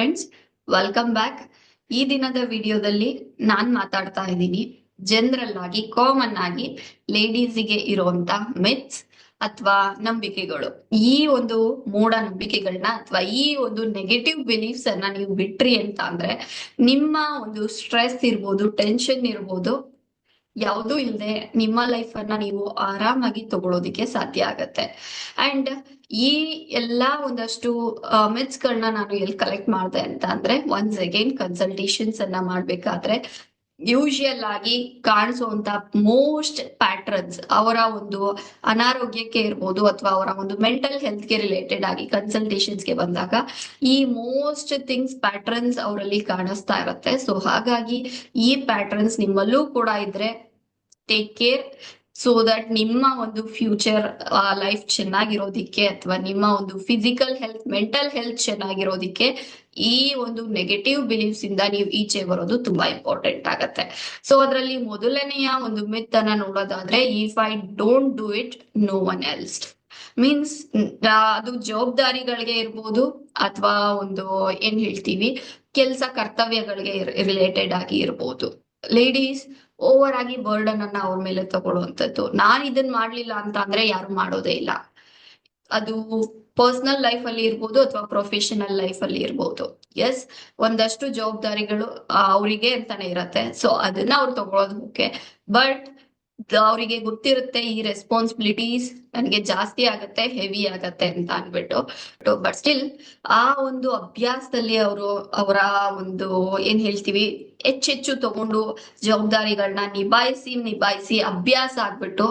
Friends, welcome back. ಈ ದಿನದ ವಿಡಿಯೋದಲ್ಲಿ ನಾನ್ ಮಾತಾಡ್ತಾ ಇದ್ದೀನಿ ಜನರಲ್ ಆಗಿ ಕಾಮನ್ ಆಗಿ ಲೇಡೀಸಿಗೆ ಇರುವಂತ ಮಿತ್ಸ್ ಅಥವಾ ನಂಬಿಕೆಗಳು. ಈ ಒಂದು ಮೂಢನಂಬಿಕೆಗಳನ್ನ ಅಥವಾ ಈ ಒಂದು ನೆಗೆಟಿವ್ ಬಿಲೀಫ್ಸ್ ಅನ್ನ ನೀವು ಬಿಟ್ರಿ ಅಂತ ಅಂದ್ರೆ ನಿಮ್ಮ ಒಂದು ಸ್ಟ್ರೆಸ್ ಇರ್ಬೋದು, ಟೆನ್ಷನ್ ಇರ್ಬೋದು, ಯಾವುದೂ ಇಲ್ಲದೆ ನಿಮ್ಮ ಲೈಫ್ ಅನ್ನ ನೀವು ಆರಾಮಾಗಿ ತಗೊಳ್ಳೋದಿಕ್ಕೆ ಸಾಧ್ಯ ಆಗತ್ತೆ. ಅಂಡ್ ಈ ಎಲ್ಲಾ ಒಂದಷ್ಟು ಮಿತ್ಸ್ ಗಳನ್ನ ನಾನು ಎಲ್ಲಿ ಕಲೆಕ್ಟ್ ಮಾಡಿದೆ ಅಂತ ಅಂದ್ರೆ, ಒನ್ಸ್ ಅಗೈನ್ ಕನ್ಸಲ್ಟೇಷನ್ಸ್ ಅನ್ನ ಮಾಡ್ಬೇಕಾದ್ರೆ ಯೂಶಿಯಲ್ ಆಗಿ ಕಾಣಿಸುವಂತ ಮೋಸ್ಟ್ ಪ್ಯಾಟ್ರನ್ಸ್ ಅವರ ಒಂದು ಅನಾರೋಗ್ಯಕ್ಕೆ ಇರ್ಬೋದು ಅಥವಾ ಅವರ ಒಂದು ಮೆಂಟಲ್ ಹೆಲ್ತ್ ಗೆ ರಿಲೇಟೆಡ್ ಆಗಿ ಕನ್ಸಲ್ಟೇಷನ್ಸ್ ಗೆ ಬಂದಾಗ ಈ ಮೋಸ್ಟ್ ಥಿಂಗ್ಸ್ ಪ್ಯಾಟ್ರನ್ಸ್ ಅವರಲ್ಲಿ ಕಾಣಿಸ್ತಾ ಇರತ್ತೆ. ಸೊ ಹಾಗಾಗಿ ಈ ಪ್ಯಾಟ್ರನ್ಸ್ ನಿಮ್ಮಲ್ಲೂ ಕೂಡ ಇದ್ರೆ ಟೇಕ್ ಕೇರ್, ಸೊ ದಟ್ ನಿಮ್ಮ ಒಂದು ಫ್ಯೂಚರ್ ಲೈಫ್ ಚೆನ್ನಾಗಿರೋದಿಕ್ಕೆ ಅಥವಾ ನಿಮ್ಮ ಒಂದು ಫಿಸಿಕಲ್ ಹೆಲ್ತ್, ಮೆಂಟಲ್ ಹೆಲ್ತ್ ಚೆನ್ನಾಗಿರೋದಿಕ್ಕೆ ಈ ಒಂದು ನೆಗೆಟಿವ್ ಬಿಲೀಫ್ಸ್ ಇಂದ ನೀವು ಈಚೆ ಬರೋದು ತುಂಬಾ ಇಂಪಾರ್ಟೆಂಟ್ ಆಗತ್ತೆ. ಸೊ ಅದರಲ್ಲಿ ಮೊದಲನೆಯ ಒಂದು ಮಿತ್ ಅನ್ನ ನೋಡೋದಾದ್ರೆ, if I don't do it no one else. Means ಅದು ಜವಾಬ್ದಾರಿಗಳಿಗೆ ಇರ್ಬೋದು ಅಥವಾ ಒಂದು ಏನ್ ಹೇಳ್ತೀವಿ ಕೆಲಸ ಕರ್ತವ್ಯಗಳಿಗೆ ರಿಲೇಟೆಡ್ ಆಗಿ ಇರ್ಬೋದು. ಲೇಡೀಸ್ ಓವರ್ ಆಗಿ ಬರ್ಡನ್ ಅನ್ನ ಅವ್ರ ಮೇಲೆ ತಗೊಳ್ಳುವಂಥದ್ದು. ನಾನ್ ಇದನ್ ಮಾಡ್ಲಿಲ್ಲ ಅಂತ ಅಂದ್ರೆ ಯಾರು ಮಾಡೋದೇ ಇಲ್ಲ. ಅದು ಪರ್ಸನಲ್ ಲೈಫ್ ಅಲ್ಲಿ ಇರ್ಬೋದು ಅಥವಾ ಪ್ರೊಫೆಷನಲ್ ಲೈಫ್ ಅಲ್ಲಿ ಇರ್ಬೋದು. ಎಸ್, ಒಂದಷ್ಟು ಜವಾಬ್ದಾರಿಗಳು ಅವರಿಗೆ ಅಂತಾನೆ ಇರತ್ತೆ. ಸೊ ಅದನ್ನ ಅವ್ರು ತಗೊಳೋದು ಓಕೆ, ಬಟ್ ಅವರಿಗೆ ಗೊತ್ತಿರುತ್ತೆ ಈ ರೆಸ್ಪಾನ್ಸಿಬಿಲಿಟೀಸ್ ನನಗೆ ಜಾಸ್ತಿ ಆಗತ್ತೆ, ಹೆವಿ ಆಗತ್ತೆ ಅಂತ ಅನ್ಬಿಟ್ಟು. ಬಟ್ ಸ್ಟಿಲ್ ಆ ಒಂದು ಅಭ್ಯಾಸದಲ್ಲಿ ಅವರು ಅವರ ಒಂದು ಏನ್ ಹೇಳ್ತೀವಿ ಹೆಚ್ಚೆಚ್ಚು ತಗೊಂಡು ಜವಾಬ್ದಾರಿಗಳನ್ನ ನಿಭಾಯಿಸಿ ಅಭ್ಯಾಸ ಆಗ್ಬಿಟ್ಟು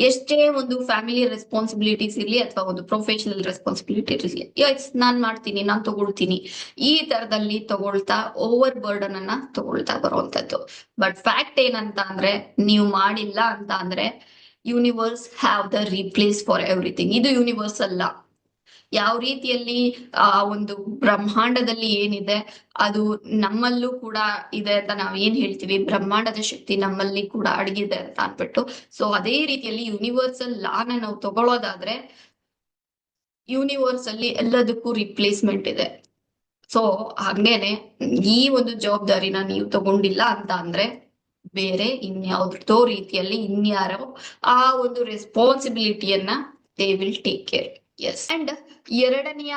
ಎಷ್ಟೇ ಒಂದು ಫ್ಯಾಮಿಲಿ ರೆಸ್ಪಾನ್ಸಿಬಿಲಿಟೀಸ್ ಇರ್ಲಿ ಅಥವಾ ಒಂದು ಪ್ರೊಫೆಷನಲ್ ರೆಸ್ಪಾನ್ಸಿಬಿಲಿಟೀಸ್ ಇರ್ಲಿ, ಎಸ್ ನಾನ್ ಮಾಡ್ತೀನಿ, ನಾನ್ ತಗೊಳ್ತೀನಿ, ಈ ತರದಲ್ಲಿ ತಗೊಳ್ತಾ ಓವರ್ ಬರ್ಡನ್ ಅನ್ನ ತಗೊಳ್ತಾ ಬರುವಂತದ್ದು. ಬಟ್ ಫ್ಯಾಕ್ಟ್ ಏನಂತ ಅಂದ್ರೆ, ನೀವು ಮಾಡಿಲ್ಲ ಅಂತ ಅಂದ್ರೆ universe have the replace for everything. ಇದು ಯೂನಿವರ್ಸ್ ಅಲ್ಲ. ಯಾವ ರೀತಿಯಲ್ಲಿ ಆ ಒಂದು ಬ್ರಹ್ಮಾಂಡದಲ್ಲಿ ಏನಿದೆ ಅದು ನಮ್ಮಲ್ಲೂ ಕೂಡ ಇದೆ ಅಂತ ನಾವ್ ಏನ್ ಹೇಳ್ತೀವಿ, ಬ್ರಹ್ಮಾಂಡದ ಶಕ್ತಿ ನಮ್ಮಲ್ಲಿ ಕೂಡ ಅಡಗಿದೆ ಅಂತ ಅನ್ಬಿಟ್ಟು. ಸೊ ಅದೇ ರೀತಿಯಲ್ಲಿ ಯೂನಿವರ್ಸಲ್ ಲಾನ ನಾವು ತಗೊಳ್ಳೋದಾದ್ರೆ ಯೂನಿವರ್ಸ್ ಅಲ್ಲಿ ಎಲ್ಲದಕ್ಕೂ ರಿಪ್ಲೇಸ್ಮೆಂಟ್ ಇದೆ. ಸೊ ಹಂಗೇನೆ ಈ ಒಂದು ಜವಾಬ್ದಾರಿನ ನೀವು ತಗೊಂಡಿಲ್ಲ ಅಂತ ಅಂದ್ರೆ ಬೇರೆ ಇನ್ಯಾವುದೋ ರೀತಿಯಲ್ಲಿ ಇನ್ಯಾರೋ ಆ ಒಂದು ರೆಸ್ಪಾನ್ಸಿಬಿಲಿಟಿಯನ್ನ they will take care. Yes. And ಎರಡನೆಯ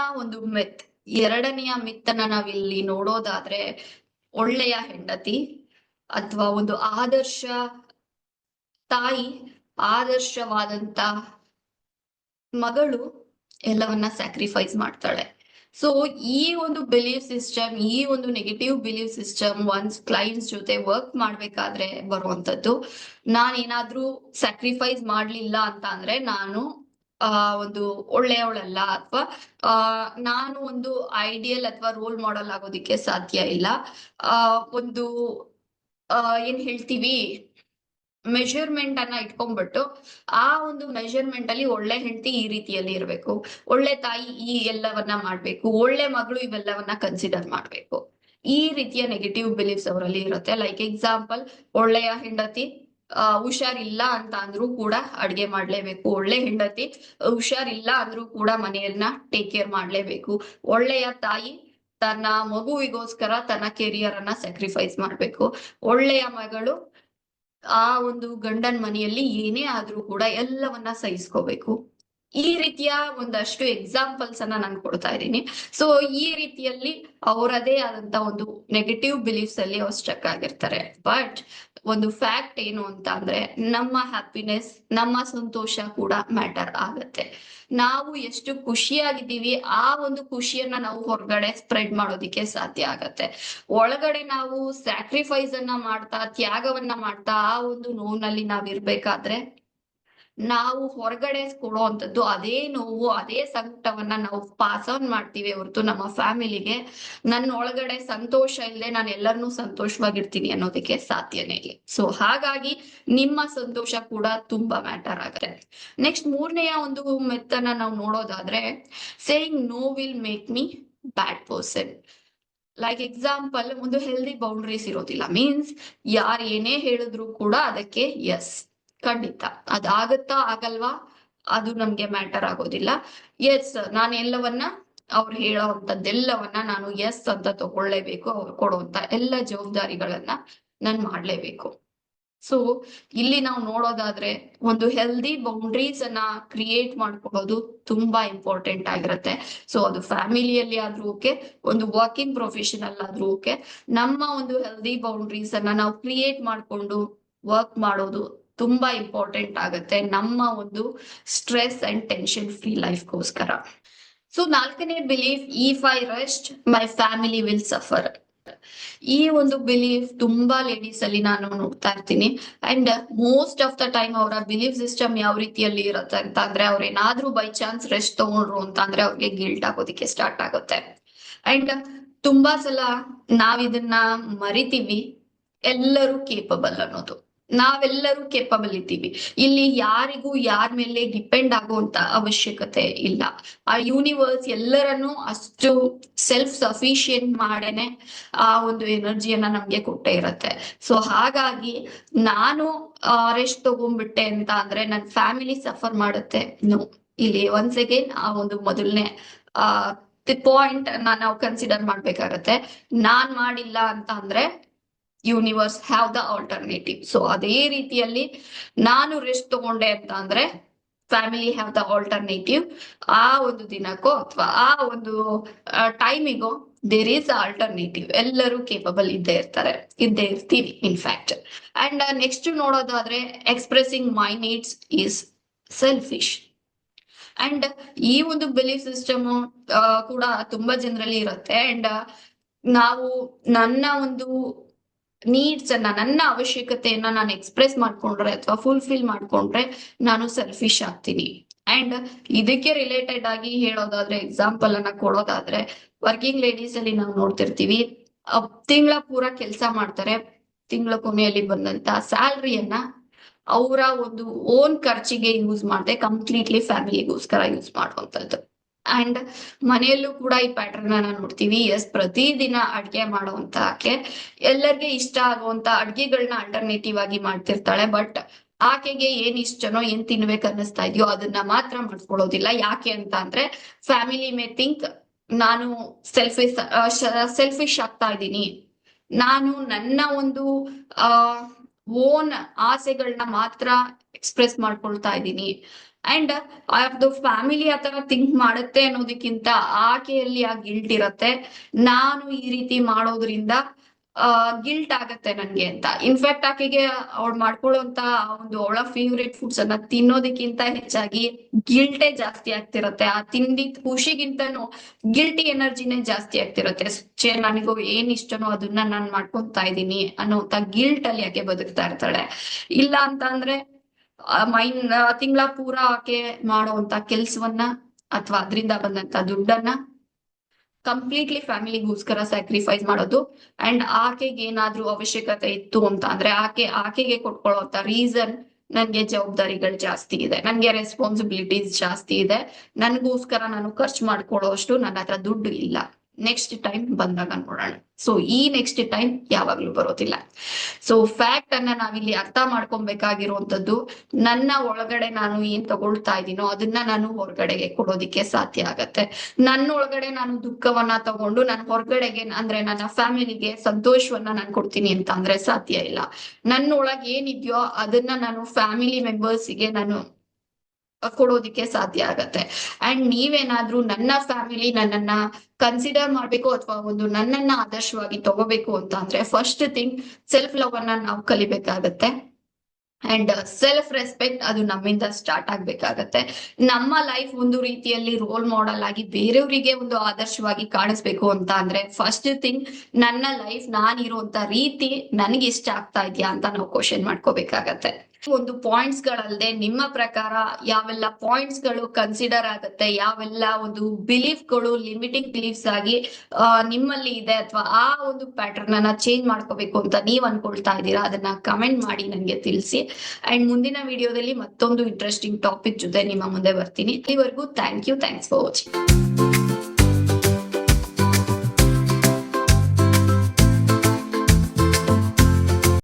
ಮಿತ್ ಅನ್ನ ನಾವಿಲ್ಲಿ ನೋಡೋದಾದ್ರೆ, ಒಳ್ಳೆಯ ಹೆಂಡತಿ ಅಥವಾ ಒಂದು ಆದರ್ಶ ತಾಯಿ, ಆದರ್ಶವಾದಂತ ಮಗಳು ಎಲ್ಲವನ್ನ ಸ್ಯಾಕ್ರಿಫೈಸ್ ಮಾಡ್ತಾಳೆ. ಸೊ ಈ ಒಂದು ಬಿಲೀಫ್ ಸಿಸ್ಟಮ್, ಈ ಒಂದು negative belief system once clients ಜೊತೆ ವರ್ಕ್ ಮಾಡ್ಬೇಕಾದ್ರೆ ಬರುವಂತದ್ದು. ನಾನೇನಾದ್ರೂ ಸ್ಯಾಕ್ರಿಫೈಸ್ ಮಾಡ್ಲಿಲ್ಲ ಅಂತ ಅಂದ್ರೆ ನಾನು ಒಂದು ಒಳ್ಳೆಯವಳಲ್ಲ ಅಥವಾ ನಾನು ಒಂದು ಐಡಿಯಲ್ ಅಥವಾ ರೋಲ್ ಮಾಡೆಲ್ ಆಗೋದಿಕ್ಕೆ ಸಾಧ್ಯ ಇಲ್ಲ. ಒಂದು ಏನ್ ಹೇಳ್ತೀವಿ ಮೆಷರ್ಮೆಂಟ್ ಅನ್ನ ಇಟ್ಕೊಂಡ್ಬಿಟ್ಟು ಆ ಒಂದು ಮೆಷರ್ಮೆಂಟ್ ಅಲ್ಲಿ ಒಳ್ಳೆ ಹೆಂಡತಿ ಈ ರೀತಿಯಲ್ಲಿ ಇರ್ಬೇಕು, ಒಳ್ಳೆ ತಾಯಿ ಈ ಎಲ್ಲವನ್ನ ಮಾಡ್ಬೇಕು, ಒಳ್ಳೆ ಮಗಳು ಇವೆಲ್ಲವನ್ನ ಕನ್ಸಿಡರ್ ಮಾಡ್ಬೇಕು. ಈ ರೀತಿಯ ನೆಗೆಟಿವ್ ಬಿಲೀಫ್ಸ್ ಅವರಲ್ಲಿ ಇರುತ್ತೆ. ಲೈಕ್ ಎಕ್ಸಾಂಪಲ್, ಒಳ್ಳೆಯ ಹೆಂಡತಿ ಹುಷಾರಿಲ್ಲ ಅಂತ ಅಂದ್ರೂ ಕೂಡ ಅಡ್ಗೆ ಮಾಡ್ಲೇಬೇಕು, ಒಳ್ಳೆ ಹೆಂಡತಿ ಹುಷಾರಿಲ್ಲ ಅಂದ್ರೂ ಕೂಡ ಮನೆಯನ್ನ ಟೇಕ್ ಕೇರ್ ಮಾಡ್ಲೇಬೇಕು, ಒಳ್ಳೆಯ ತಾಯಿ ತನ್ನ ಮಗುವಿಗೋಸ್ಕರ ತನ್ನ ಕೆರಿಯರ್ ಅನ್ನ ಸ್ಯಾಕ್ರಿಫೈಸ್ ಮಾಡ್ಬೇಕು, ಒಳ್ಳೆಯ ಮಗಳು ಆ ಒಂದು ಗಂಡನ್ ಮನೆಯಲ್ಲಿ ಏನೇ ಆದ್ರೂ ಕೂಡ ಎಲ್ಲವನ್ನ ಸಹಿಸ್ಕೋಬೇಕು. ಈ ರೀತಿಯ ಒಂದಷ್ಟು ಎಕ್ಸಾಂಪಲ್ಸ್ ಅನ್ನ ನಾನು ಕೊಡ್ತಾ ಇದ್ದೀನಿ. ಸೊ ಈ ರೀತಿಯಲ್ಲಿ ಅವರದೇ ಆದಂತ ಒಂದು ನೆಗೆಟಿವ್ ಬಿಲೀಫ್ಸ್ ಅಲ್ಲಿ ಅವ್ರು ಸ್ಟಕ್ ಆಗಿರ್ತಾರೆ. ಬಟ್ ಒಂದು ಫ್ಯಾಕ್ಟ್ ಏನು ಅಂತ ಅಂದ್ರೆ, ನಮ್ಮ ಹ್ಯಾಪಿನೆಸ್, ನಮ್ಮ ಸಂತೋಷ ಕೂಡ ಮ್ಯಾಟರ್ ಆಗತ್ತೆ. ನಾವು ಎಷ್ಟು ಖುಷಿಯಾಗಿದ್ದೀವಿ ಆ ಒಂದು ಖುಷಿಯನ್ನ ನಾವು ಹೊರಗಡೆ ಸ್ಪ್ರೆಡ್ ಮಾಡೋದಿಕ್ಕೆ ಸಾಧ್ಯ ಆಗತ್ತೆ. ಒಳಗಡೆ ನಾವು ಸ್ಯಾಕ್ರಿಫೈಸ್ ಅನ್ನ ಮಾಡ್ತಾ, ತ್ಯಾಗವನ್ನ ಮಾಡ್ತಾ ಆ ಒಂದು ನೋವಿನಲ್ಲಿ ನಾವ್ ಇರ್ಬೇಕಾದ್ರೆ ನಾವು ಹೊರಗಡೆ ಕೊಡುವಂಥದ್ದು ಅದೇ ನೋವು, ಅದೇ ಸಂಕಟವನ್ನ ನಾವು ಪಾಸ್ ಆನ್ ಮಾಡ್ತೀವಿ ಹೊರತು ನಮ್ಮ ಫ್ಯಾಮಿಲಿಗೆ ನನ್ನ ಒಳಗಡೆ ಸಂತೋಷ ಇಲ್ಲದೆ ನಾನು ಎಲ್ಲರನ್ನೂ ಸಂತೋಷವಾಗಿರ್ತೀನಿ ಅನ್ನೋದಕ್ಕೆ ಸಾಧ್ಯನೇ ಇಲ್ಲ. ಸೊ ಹಾಗಾಗಿ ನಿಮ್ಮ ಸಂತೋಷ ಕೂಡ ತುಂಬಾ ಮ್ಯಾಟರ್ ಆಗುತ್ತೆ. ನೆಕ್ಸ್ಟ್ ಮೂರನೆಯ ಒಂದು ಮೆತ್ತನ್ನ ನಾವು ನೋಡೋದಾದ್ರೆ, saying no will make me bad person. Like example, ಒಂದು ಹೆಲ್ದಿ ಬೌಂಡ್ರೀಸ್ ಇರೋದಿಲ್ಲ. ಮೀನ್ಸ್ ಯಾರು ಏನೇ ಹೇಳಿದ್ರು ಕೂಡ ಅದಕ್ಕೆ ಎಸ್, ಖಂಡಿತ ಅದಾಗತ್ತಾ ಆಗಲ್ವಾ ಅದು ನಮ್ಗೆ ಮ್ಯಾಟರ್ ಆಗೋದಿಲ್ಲ. ಎಸ್, ನಾನು ಎಲ್ಲವನ್ನ ಅವ್ರು ಹೇಳೋವಂಥದ್ದೆಲ್ಲವನ್ನ ನಾನು ಎಸ್ ಅಂತ ತಗೊಳ್ಳೇಬೇಕು. ಅವ್ರು ಕೊಡುವಂತ ಎಲ್ಲ ಜವಾಬ್ದಾರಿಗಳನ್ನ ನಾನ್ ಮಾಡ್ಲೇಬೇಕು. ಸೊ ಇಲ್ಲಿ ನಾವು ನೋಡೋದಾದ್ರೆ ಒಂದು ಹೆಲ್ದಿ ಬೌಂಡ್ರೀಸ್ ಅನ್ನ ಕ್ರಿಯೇಟ್ ಮಾಡ್ಕೊಳ್ಳೋದು ತುಂಬಾ ಇಂಪಾರ್ಟೆಂಟ್ ಆಗಿರುತ್ತೆ. ಸೊ ಅದು ಫ್ಯಾಮಿಲಿಯಲ್ಲಿ ಆದ್ರೂ ಓಕೆ, ಒಂದು ವರ್ಕಿಂಗ್ ಪ್ರೊಫೆಷನಲ್ ಆದ್ರೂ ಓಕೆ, ನಮ್ಮ ಒಂದು ಹೆಲ್ದಿ ಬೌಂಡ್ರೀಸ್ ಅನ್ನ ನಾವು ಕ್ರಿಯೇಟ್ ಮಾಡ್ಕೊಂಡು ವರ್ಕ್ ಮಾಡೋದು ತುಂಬಾ ಇಂಪಾರ್ಟೆಂಟ್ ಆಗುತ್ತೆ ನಮ್ಮ ಒಂದು ಸ್ಟ್ರೆಸ್ ಅಂಡ್ ಟೆನ್ಷನ್ ಫ್ರೀ ಲೈಫ್ಗೋಸ್ಕರ. ಸೊ 4ನೇ belief, if I rest my family will suffer. ಈ ಒಂದು ಬಿಲೀಫ್ ತುಂಬಾ ಲೇಡೀಸ್ ಅಲ್ಲಿ ನಾನು ನೋಡ್ತಾ ಇರ್ತೀನಿ. And most of the time ಅವರ ಬಿಲೀಫ್ ಸಿಸ್ಟಮ್ ಯಾವ ರೀತಿಯಲ್ಲಿ ಇರುತ್ತೆ ಅಂತ ಅಂದ್ರೆ, ಅವ್ರ ಏನಾದ್ರೂ ಬೈ ಚಾನ್ಸ್ ರೆಸ್ಟ್ ತಗೊಂಡ್ರು ಅಂತ ಅಂದ್ರೆ ಅವ್ರಿಗೆ ಗಿಲ್ಟ್ ಆಗೋದಿಕ್ಕೆ ಸ್ಟಾರ್ಟ್ ಆಗುತ್ತೆ. ಅಂಡ್ ತುಂಬಾ ಸಲ ನಾವ್ ಇದನ್ನ ಮರಿತೀವಿ, ಎಲ್ಲರೂ ಕೇಪಬಲ್ ಅನ್ನೋದು. ನಾವೆಲ್ಲರೂ ಕೇಪಬಲ್ ಇದ್ದೀವಿ. ಇಲ್ಲಿ ಯಾರಿಗೂ ಯಾರ ಮೇಲೆ ಡಿಪೆಂಡ್ ಆಗುವಂತ ಅವಶ್ಯಕತೆ ಇಲ್ಲ. ಆ ಯೂನಿವರ್ಸ್ ಎಲ್ಲರನ್ನು ಅಷ್ಟು ಸೆಲ್ಫ್ ಸಫಿಶಿಯಂಟ್ ಮಾಡೇನೆ ಆ ಒಂದು ಎನರ್ಜಿಯನ್ನ ನಮ್ಗೆ ಕೊಟ್ಟೆ ಇರತ್ತೆ. ಸೊ ಹಾಗಾಗಿ ನಾನು ರೆಸ್ಟ್ ತಗೊಂಡ್ಬಿಟ್ಟೆ ಅಂತ ಅಂದ್ರೆ ನನ್ ಫ್ಯಾಮಿಲಿ ಸಫರ್ ಮಾಡುತ್ತೆ. ನೋ, ಇಲ್ಲಿ ಒನ್ಸ್ ಅಗೇನ್ ಆ ಒಂದು ಮೊದಲನೇ ಪಾಯಿಂಟ್ ನಾವು ಕನ್ಸಿಡರ್ ಮಾಡ್ಬೇಕಾಗತ್ತೆ. ನಾನ್ ಮಾಡಿಲ್ಲ ಅಂತ ಅಂದ್ರೆ universe have the alternative. So ಅದೇ ರೀತಿಯಲ್ಲಿ ನಾನು ರೆಸ್ಟ್ ತಗೊಂಡೆ ಅಂತ ಅಂದ್ರೆ ಫ್ಯಾಮಿಲಿ ಹ್ಯಾವ್ ದ ಆಲ್ಟರ್ನೇಟಿವ್. ಆ ಒಂದು ದಿನಕ್ಕೋ ಅಥವಾ ಆ ಒಂದು ಟೈಮಿಗೋ ದೇರ್ ಈಸ್ ಆಲ್ಟರ್ನೇಟಿವ್. ಎಲ್ಲರೂ ಕೇಪಬಲ್ ಇದ್ದೇ ಇರ್ತೀವಿ ಇನ್ಫ್ಯಾಕ್ಟ್. ಅಂಡ್ ನೆಕ್ಸ್ಟ್ ನೋಡೋದಾದ್ರೆ, expressing my needs is selfish. And ಈ ಒಂದು ಬಿಲೀಫ್ ಸಿಸ್ಟಮ್ ಕೂಡ ತುಂಬಾ ಜನರಲ್ಲಿ ಇರುತ್ತೆ. ಅಂಡ್ ನಾವು ನನ್ನ ಒಂದು ನೀಡ್ಸ್ ಅನ್ನ, ನನ್ನ ಅವಶ್ಯಕತೆಯನ್ನ ನಾನು ಎಕ್ಸ್ಪ್ರೆಸ್ ಮಾಡ್ಕೊಂಡ್ರೆ ಅಥವಾ ಫುಲ್ಫಿಲ್ ಮಾಡ್ಕೊಂಡ್ರೆ ನಾನು ಸೆಲ್ಫಿಶ್ ಆಗ್ತೀನಿ. ಅಂಡ್ ಇದಕ್ಕೆ ರಿಲೇಟೆಡ್ ಆಗಿ ಹೇಳೋದಾದ್ರೆ, ಎಕ್ಸಾಂಪಲ್ ಅನ್ನ ಕೊಡೋದಾದ್ರೆ, ವರ್ಕಿಂಗ್ ಲೇಡೀಸ್ ಅಲ್ಲಿ ನಾವು ನೋಡ್ತಿರ್ತೀವಿ, ತಿಂಗಳ ಪೂರ ಕೆಲಸ ಮಾಡ್ತಾರೆ, ತಿಂಗಳ ಕೊನೆಯಲ್ಲಿ ಬಂದಂತ ಸ್ಯಾಲ್ರಿಯನ್ನ ಅವರ ಒಂದು ಓನ್ ಖರ್ಚಿಗೆ ಯೂಸ್ ಮಾಡದೆ ಕಂಪ್ಲೀಟ್ಲಿ ಫ್ಯಾಮಿಲಿಗೋಸ್ಕರ ಯೂಸ್ ಮಾಡುವಂತದ್ದು. ಅಂಡ್ ಮನೆಯಲ್ಲೂ ಕೂಡ ಈ ಪ್ಯಾಟರ್ನ್ ಅನ್ನ ನೋಡ್ತೀವಿ. ಪ್ರತಿದಿನ ಅಡ್ಗೆ ಮಾಡುವಂತ ಆಕೆ ಎಲ್ಲರಿಗೆ ಇಷ್ಟ ಆಗುವಂತ ಅಡ್ಗೆಗಳನ್ನ ಆಲ್ಟರ್ನೇಟಿವ್ ಆಗಿ ಮಾಡ್ತಿರ್ತಾಳೆ. ಬಟ್ ಆಕೆಗೆ ಏನ್ ಇಷ್ಟನೋ, ಏನ್ ತಿನ್ಬೇಕು ಅನ್ನಿಸ್ತಾ ಇದೆಯೋ ಅದನ್ನ ಮಾತ್ರ ಮಾಡ್ಕೊಳ್ಳೋದಿಲ್ಲ. ಯಾಕೆ ಅಂತ ಅಂದ್ರೆ, ಫ್ಯಾಮಿಲಿ ಮೇ ಥಿಂಕ್ ನಾನು ಸೆಲ್ಫಿಶ್ ಆಗ್ತಾ ಇದ್ದೀನಿ, ನಾನು ನನ್ನ ಒಂದು ಓನ್ ಆಸೆಗಳನ್ನ ಮಾತ್ರ ಎಕ್ಸ್ಪ್ರೆಸ್ ಮಾಡ್ಕೊಳ್ತಾ ಇದ್ದೀನಿ. ಅಂಡ್ ಅದು ಫ್ಯಾಮಿಲಿ ಆತರ ಥಿಂಕ್ ಮಾಡುತ್ತೆ ಅನ್ನೋದಕ್ಕಿಂತ ಆಕೆಯಲ್ಲಿ ಆ ಗಿಲ್ಟ್ ಇರತ್ತೆ. ನಾನು ಈ ರೀತಿ ಮಾಡೋದ್ರಿಂದ ಗಿಲ್ಟ್ ಆಗತ್ತೆ ನನ್ಗೆ ಅಂತ. ಇನ್ಫ್ಯಾಕ್ಟ್ ಆಕೆಗೆ ಅವಳು ಮಾಡ್ಕೊಳ್ಳುವಂತ ಒಂದು ಅವಳ ಫೇವ್ರೆಟ್ ಫುಡ್ಸ್ ಅನ್ನ ತಿನ್ನೋದಕ್ಕಿಂತ ಹೆಚ್ಚಾಗಿ ಗಿಲ್ಟೇ ಜಾಸ್ತಿ ಆಗ್ತಿರತ್ತೆ. ಆ ತಿಂದಿದ್ ಖುಷಿಗಿಂತನೂ ಗಿಲ್ಟಿ ಎನರ್ಜಿನೇ ಜಾಸ್ತಿ ಆಗ್ತಿರತ್ತೆ. ನನಗೂ ಏನ್ ಇಷ್ಟನೋ ಅದನ್ನ ನಾನ್ ಮಾಡ್ಕೊಂತಾ ಇದ್ದೀನಿ ಅನ್ನೋಂತ ಗಿಲ್ಟ್ ಅಲ್ಲಿ ಆಕೆ ಬದುಕ್ತಾ ಇರ್ತಾಳೆ. ಇಲ್ಲ ಅಂತ ಅಂದ್ರೆ ತಿಂಗಳ ಪೂರ ಆಕೆ ಮಾಡುವಂತ ಕೆಲ್ಸವನ್ನ ಅಥವಾ ಅದರಿಂದ ಬಂದಂತ ದುಡ್ಡನ್ನ ಕಂಪ್ಲೀಟ್ಲಿ ಫ್ಯಾಮಿಲಿಗೋಸ್ಕರ ಸ್ಯಾಕ್ರಿಫೈಸ್ ಮಾಡೋದು. ಅಂಡ್ ಆಕೆಗೆ ಏನಾದ್ರೂ ಅವಶ್ಯಕತೆ ಇತ್ತು ಅಂತ ಅಂದ್ರೆ ಆಕೆಗೆ ಕೊಟ್ಕೊಳ್ಳುವಂತ ರೀಸನ್, ನನ್ಗೆ ಜವಾಬ್ದಾರಿಗಳು ಜಾಸ್ತಿ ಇದೆ, ನನ್ಗೆ ರೆಸ್ಪಾನ್ಸಿಬಿಲಿಟೀಸ್ ಜಾಸ್ತಿ ಇದೆ, ನನ್ಗೋಸ್ಕರ ನಾನು ಖರ್ಚು ಮಾಡ್ಕೊಳ್ಳೋ ಅಷ್ಟು ನನ್ನ ಹತ್ರ ದುಡ್ಡು ಇಲ್ಲ. ನೆಕ್ಸ್ಟ್ ಟೈಮ್ ಬಂದಾಗ ನೋಡೋಣ. ಸೊ ಈ ನೆಕ್ಸ್ಟ್ ಟೈಮ್ ಯಾವಾಗ್ಲೂ ಬರೋದಿಲ್ಲ. ಸೊ ಫ್ಯಾಕ್ಟ್ ಅನ್ನ ನಾವಿಲ್ಲಿ ಅರ್ಥ ಮಾಡ್ಕೊಬೇಕಾಗಿರುವಂತದ್ದು, ನನ್ನ ಒಳಗಡೆ ನಾನು ಏನ್ ತಗೊಳ್ತಾ ಇದ್ದೀನೋ ಅದನ್ನ ನಾನು ಹೊರಗಡೆಗೆ ಕೊಡೋದಿಕ್ಕೆ ಸಾಧ್ಯ ಆಗತ್ತೆ. ನನ್ನ ಒಳಗಡೆ ನಾನು ದುಃಖವನ್ನ ತಗೊಂಡು ನಾನು ಹೊರಗಡೆಗೆ ಅಂದ್ರೆ ನನ್ನ ಫ್ಯಾಮಿಲಿಗೆ ಸಂತೋಷವನ್ನ ನಾನು ಕೊಡ್ತೀನಿ ಅಂತ ಅಂದ್ರೆ ಸಾಧ್ಯ ಇಲ್ಲ. ನನ್ನ ಒಳಗೆ ಏನಿದ್ಯೋ ಅದನ್ನ ನಾನು ಫ್ಯಾಮಿಲಿ ಮೆಂಬರ್ಸ್ಗೆ ನಾನು ಕೊಡೋದಿಕ್ಕೆ ಸಾಧ್ಯ ಆಗತ್ತೆ. ಅಂಡ್ ನೀವೇನಾದ್ರೂ ನನ್ನ ಫ್ಯಾಮಿಲಿ ನನ್ನನ್ನ ಕನ್ಸಿಡರ್ ಮಾಡ್ಬೇಕು ಅಥವಾ ಒಂದು ನನ್ನನ್ನ ಆದರ್ಶವಾಗಿ ತಗೋಬೇಕು ಅಂತ ಅಂದ್ರೆ, ಫಸ್ಟ್ ಥಿಂಗ್ ಸೆಲ್ಫ್ ಲವ್ ಅನ್ನ ನಾವು ಕಲಿಬೇಕಾಗತ್ತೆ. ಅಂಡ್ ಸೆಲ್ಫ್ ರೆಸ್ಪೆಕ್ಟ್ ಅದು ನಮ್ಮಿಂದ ಸ್ಟಾರ್ಟ್ ಆಗ್ಬೇಕಾಗತ್ತೆ. ನಮ್ಮ ಲೈಫ್ ಒಂದು ರೀತಿಯಲ್ಲಿ ರೋಲ್ ಮಾಡೆಲ್ ಆಗಿ ಬೇರೆಯವರಿಗೆ ಒಂದು ಆದರ್ಶವಾಗಿ ಕಾಣಿಸ್ಬೇಕು ಅಂತ ಅಂದ್ರೆ, ಫಸ್ಟ್ ಥಿಂಗ್ ನನ್ನ ಲೈಫ್ ನಾನಿರುವಂತ ರೀತಿ ನನ್ಗೆ ಇಷ್ಟ ಆಗ್ತಾ ಇದೆಯಾ ಅಂತ ನಾವು ಕ್ವಶನ್ ಮಾಡ್ಕೋಬೇಕಾಗತ್ತೆ. ಒಂದು ಪಾಯಿಂಟ್ಸ್ ಗಳಲ್ಲದೆ ನಿಮ್ಮ ಪ್ರಕಾರ ಯಾವೆಲ್ಲ ಪಾಯಿಂಟ್ಸ್ ಗಳು ಕನ್ಸಿಡರ್ ಆಗುತ್ತೆ, ಯಾವೆಲ್ಲ ಒಂದು ಬಿಲೀಫ್ ಗಳು ಲಿಮಿಟಿಂಗ್ ಬಿಲೀಫ್ಸ್ ಆಗಿ ನಿಮ್ಮಲ್ಲಿ ಇದೆ ಅಥವಾ ಆ ಒಂದು ಪ್ಯಾಟರ್ನ್ ಅನ್ನ ಚೇಂಜ್ ಮಾಡ್ಕೋಬೇಕು ಅಂತ ನೀವ್ ಅನ್ಕೊಳ್ತಾ ಇದ್ದೀರಾ, ಅದನ್ನ ಕಮೆಂಟ್ ಮಾಡಿ ನನ್ಗೆ ತಿಳಿಸಿ. ಅಂಡ್ ಮುಂದಿನ ವಿಡಿಯೋದಲ್ಲಿ ಮತ್ತೊಂದು ಇಂಟ್ರೆಸ್ಟಿಂಗ್ ಟಾಪಿಕ್ ಜೊತೆ ನಿಮ್ಮ ಮುಂದೆ ಬರ್ತೀನಿ. ಇಲ್ಲಿವರೆಗೂ ಥ್ಯಾಂಕ್ಸ್ ಫಾರ್ ವಾಚಿಂಗ್.